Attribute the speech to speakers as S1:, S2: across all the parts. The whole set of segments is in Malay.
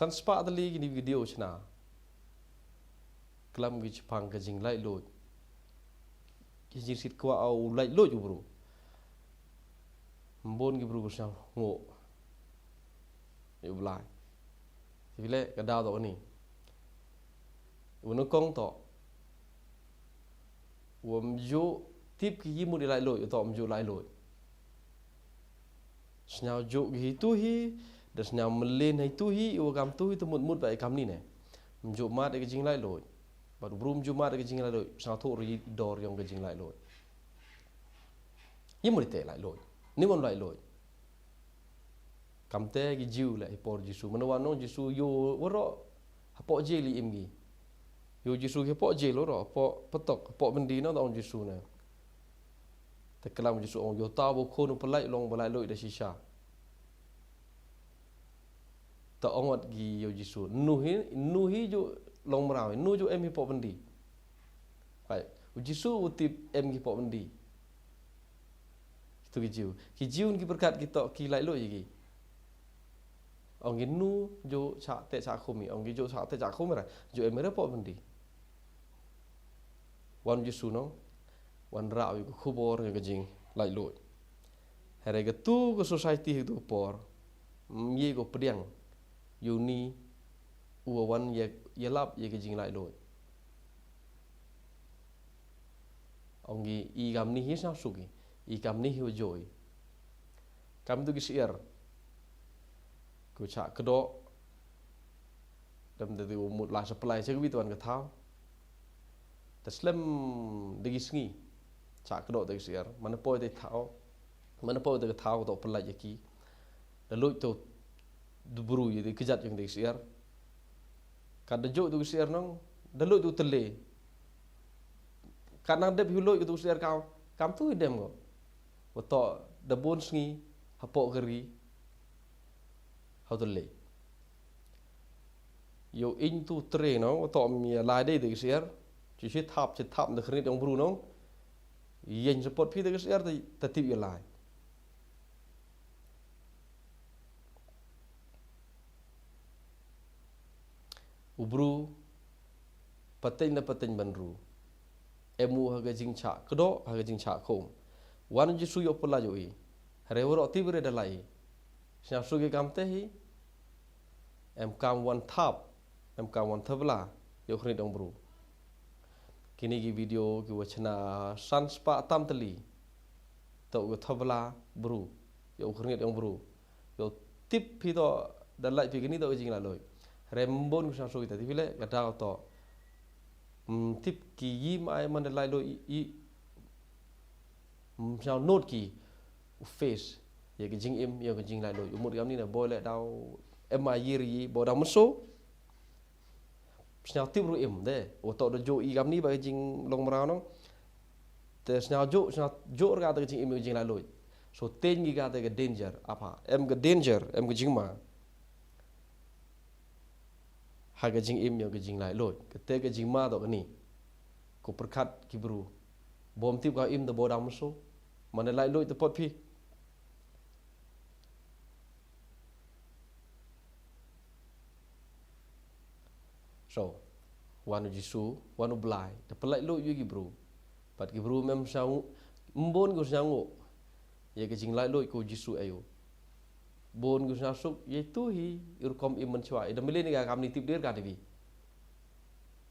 S1: san spa tali ni video chna kelam gi Jepang ke jing lai lo ki jing sit kwa au lai lo ju bro mbon gi bro sang ngo yu blai thì lẽ cái đào đó này nó công to vô tiếp cái gì muốn đi lại lội tọm vô lại lội nhau vô cái tu hi để nhau mình lên hay tu hi yêu cam tu hi tôi muốn vậy cam này này vô mát cái chính lại lội và brum vô mát cái chính lại lội sao thô rồi đor trong cái chính lại lội nhưng mà tệ lại lội nếu mà lại lội kamte gi jiu la ipor jisu manawano jisu yo woro hapo je li imgi yo jisu ke po je lo ro po petok po bendi no on jisu na te kalam jisu on yo ta bo khonu pelai long balai loi da shisha ta ongot gi yo jisu nuhi jo long marawi nu jo em hi po bendi phải jisu utip em gi po bendi itu ki jiu ki berkat kita ki lai loi gi ông cái nu jo cha te cha khumi ông cái jo cha te cha khumi ra jo em mere po bendi wan jisu no wan rao yu khubor ga jing lai loi here ga tu go society tu por ye go pediang yu ni u wan ye lap ye ga jing lai loi ông gi I gam ni hi sa sugi I gam ni hi joi kam tu gi sier ku cha kedo dam de umut la supply che wi tuan ka thau taslam de gisngi cha kedo de siar mana poi de thau mana poi de thau to pelai yaki de lui to du buru ye de kijat yang de siar kad de jo du siar nong de lui tu tele kanang de hu lui tu siar kau kam tu dem go to de bon sngi hapo geri how to lay yo in tu tre no to mi lai dei de siar chi thap de khrit dong bru no yen support phi de siar ta tip yo lai ubru pateng banru emu ha ga jing cha kdo ha ga jing cha khom wan ji su yo pula jo I re wo ti bre da lai sia su ge kam te hi em kam one thap em kam one thabla yo khri dong bru kini gi video gi wachna san spa tam tali to go thabla bru yo khri dong bru yo tip phi to da lai phi kini to jing la loi rem bon ku sa su ta ti le ga da to tip ki yi mai man da lai loi I sao nốt ki face ye ga jing im yo ga jing lai loi umut gam ni na boy le dau em ai yiri bo dam so snao tip ru im de o to do jo I gam ni ba jing long mara no te snao jo ga ta jing im jing lai loi so ten gi ga ta ga danger apa em ga danger em ga jing ma ha ga jing im yo ga jing lai loi ke te ga jing ma do ni ko perkat ki bru bom tip ga im de bo dam so mana lai loi te pot phi so wanu jisu wanu blai te pelai lo yu gi bru pat gi bru mem sang mbon go sango ye ga jing lai lo ko jisu ayo bon go sa suk ye tu hi ir kom iman chwa ida mele ni ga kam ni tip der ga devi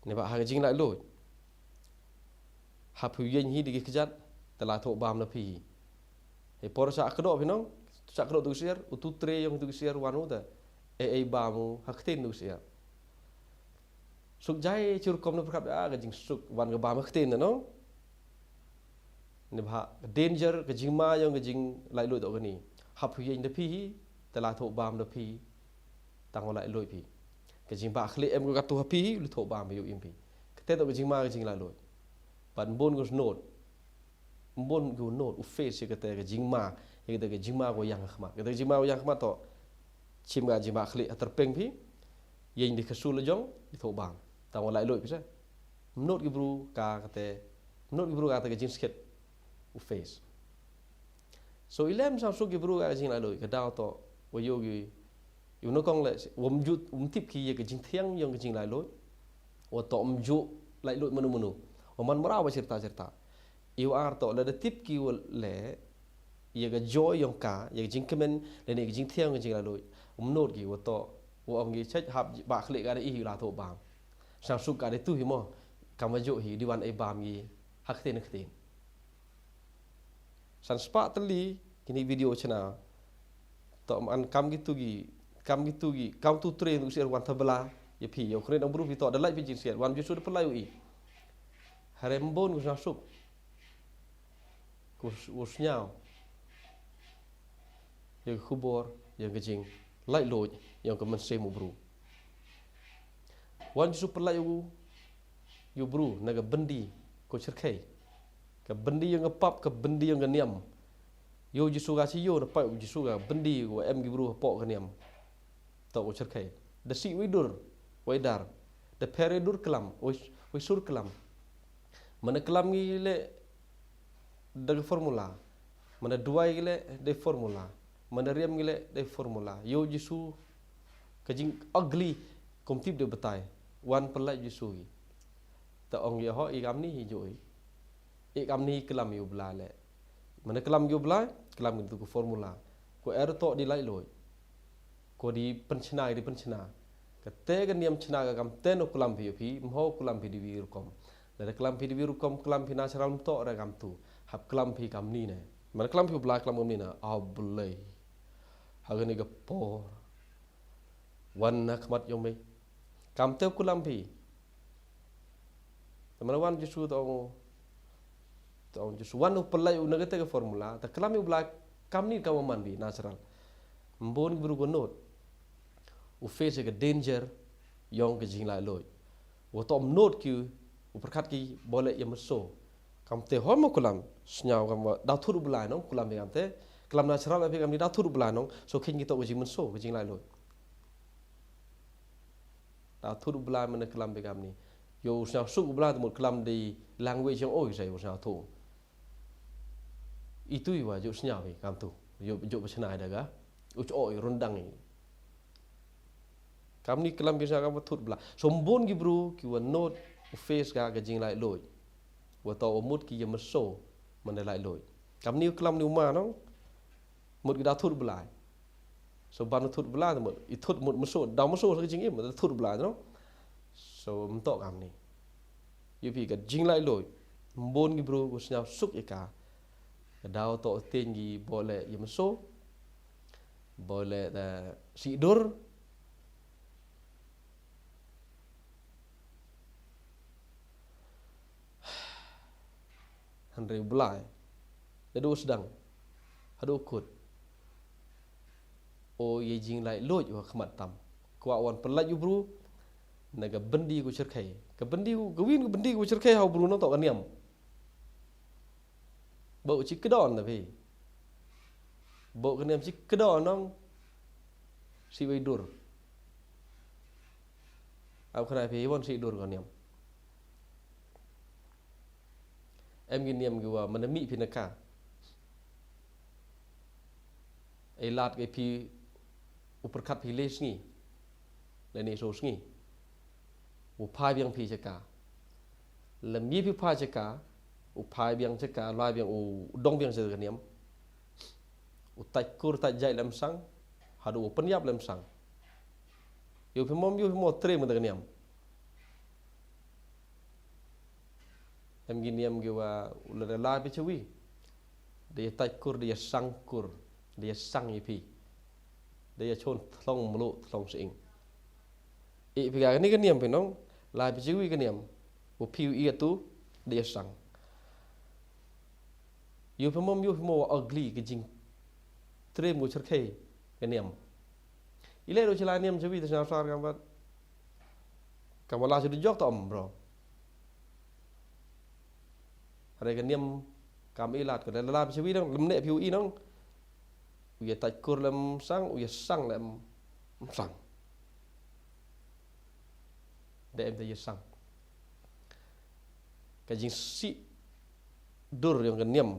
S1: ne ba ha ga jing lai lo ha phu yen hi di kijat te la tho bam na phi he por sa kdo phi nong sa kdo tu siar utu tre yang tu siar wanu ta e bamu ha khten tu siar suk jai chur kom na prakap ga jing suk wan ga ba ma khten no ne ba danger ga jing ma yang ga jing lai lo do ga ni ha phu yen de phi te la tho bam na phi tang lai lo phi ga jing ba khle em ga tu ha phi lu tho bam yu im phi te to ga jing ma ga jing lai lo pan bon go nốt bon go nốt u face ga te ga jing ma ga te ga jing ma go yang khma ga te jing ma go yang khma to chim ga jing ba khle atar peng phi yen di khasul la jong di tho bam tang lai lo phi sa nốt gi bru ka te nốt gi bru ga te ga jing sket u face so ilem sa su gi bru ga jing lai lo ga da to wo yo gi yêu nó con lại dụ tiếp khi cái jing thiang yang cái jing lại lối to dụ lại lối menu man merawa cerita yêu to là tiếp khi lẽ ya cái joy yang cả ya jing kemen le ne jing thiang cái jing lại lối nốt ki to ông ấy chết hấp bạc lệ cái đấy là thổ bàng sang suk cái đấy tu hi mo kam jo hi di wan e bam gi hak ten san spa tali kini video chana to an kam gitu gi kam tu tre nu ser wan tabla ye phi yo khren ambru vi to da lai pi jin ser wan ju su de plai ui harembon ku sang suk ku snyao ye khubor ye gejing lai loj yang ke men se mu bru wan ju su plai yu bru naga bendi ko cerkai ke bendi yang ngepap ke bendi yang ngeniam yo jisu ga si yo pa jisu ga bendi ko em gi bru po ngeniam to ko cerkai da si widur waidar da peredur kelam oi sur kelam mana kelam gi le da formula mana duai gi le de formula mana riam gi le de formula yo jisu ke jing ugly kom tip de betai wan pelai jisu gi ta ong ye ho igam ni hijoi igam ni kelam yu bla le mana kelam yu bla kelam itu ko formula ko er to di lai loi ko di penchna ka te ga niam chna ga kam te no kelam phi mho kelam phi di wir kom le kelam phi di wir kom kelam phi natural to ra kam tu hab kelam phi kam ni ne mana kelam phi bla kelam ni na ablai ha ga ni ga por wan na khmat yom me kam te kelam phi teman wan jisu tong jisu wan pelai una ke formula ta kelam yu bla kam ni kam man bi natural mbon bru go not u face ke danger yong ke jing lai loi wo tom not ki u perkat ki boleh ya meso kam te ho mo kelam snyau kam da thur bla no kelam kam te kelam natural api kam ni da thur bla no so khin ki to jing meso ke jing lai loi da thur bla men kelam be kam ni yo sao suk bla một kelam di language yang oi sai sao tu itu iwa jo snya we kam tu yo besna ada ga uch oi rondang ni kam ni kelam bisa kam thut bla sombon gi bru ki wa not face ga ga jing lai loi wa to mut ki yem so man lai loi kam ni kelam ni ma no một cái da thut bla so ban thut bla một i thut một so da mo so ga jing im thut bla no so mto kam ni yu pi ga jing lai loi mbon gi bro go snya suk ika dao to ten gi boleh yem so boleh da sidur handre blai da sedang hadu kut o ye jing lai loi wa khmat tam kwa wan pelaj yu bro naga bendi ku cerkai ke bendi ku win ku bendi ku cerkai hau bru no to kaniam bau chi kedon da phi bau kaniam chi kedon nong si wei dur au khana phi won si dur kaniam em gi niam gi wa manami phi naka ai lat ke phi uperkat phi les ngi le ni so ngi upai biang phi chaka lam yi phi pha chaka upai biang chaka lai biang u dong biang se kaniam u tai kur tai jai lam sang hadu penyap lam sang yu phi mo tre mo kaniam em gi niam gi wa la la pi chui dia tai kur dia sang yi phi dia chon thong mlu thong sing i phi ga ni kaniam phi nong lai pi chui kaniam u phiu i tu dia sang yu phi mo ugly ke jing tre mo cerkai kaniam ile ro chila niam chui ta sa kam la chu jok tom bro hari kaniam kam ilat ko la pi chui nong lam ne phiu i nong uya tai kur lam sang uya sang lam sang de em de sang ka jing si dur yang kaniam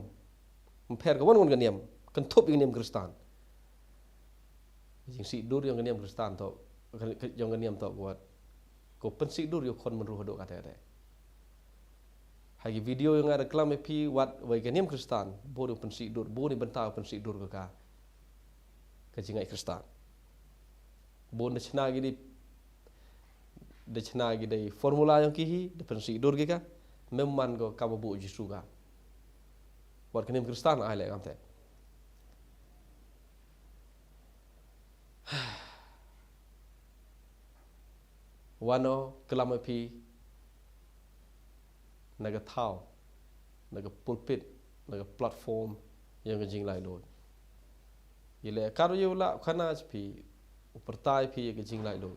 S1: mper ka won kaniam kan thop yang kaniam kristan jing si dur yang keniam Kristen to yang keniam to buat ko pen si dur yo kon menruh do kata ada hagi video yang ada reklam pi wat wai keniam Kristen bodo pen si dur bo ni bentau pen si dur ka jingai Kristen bo na chna gidi de chna gidi formula yang kihi de pen si dur ka memman go kabu jisu ga wat keniam Kristen ai le kam te wano kelam pi naga thau naga pulpit naga platform yang jing lai do ile karu yula khana pi pertai pi ke jing lai do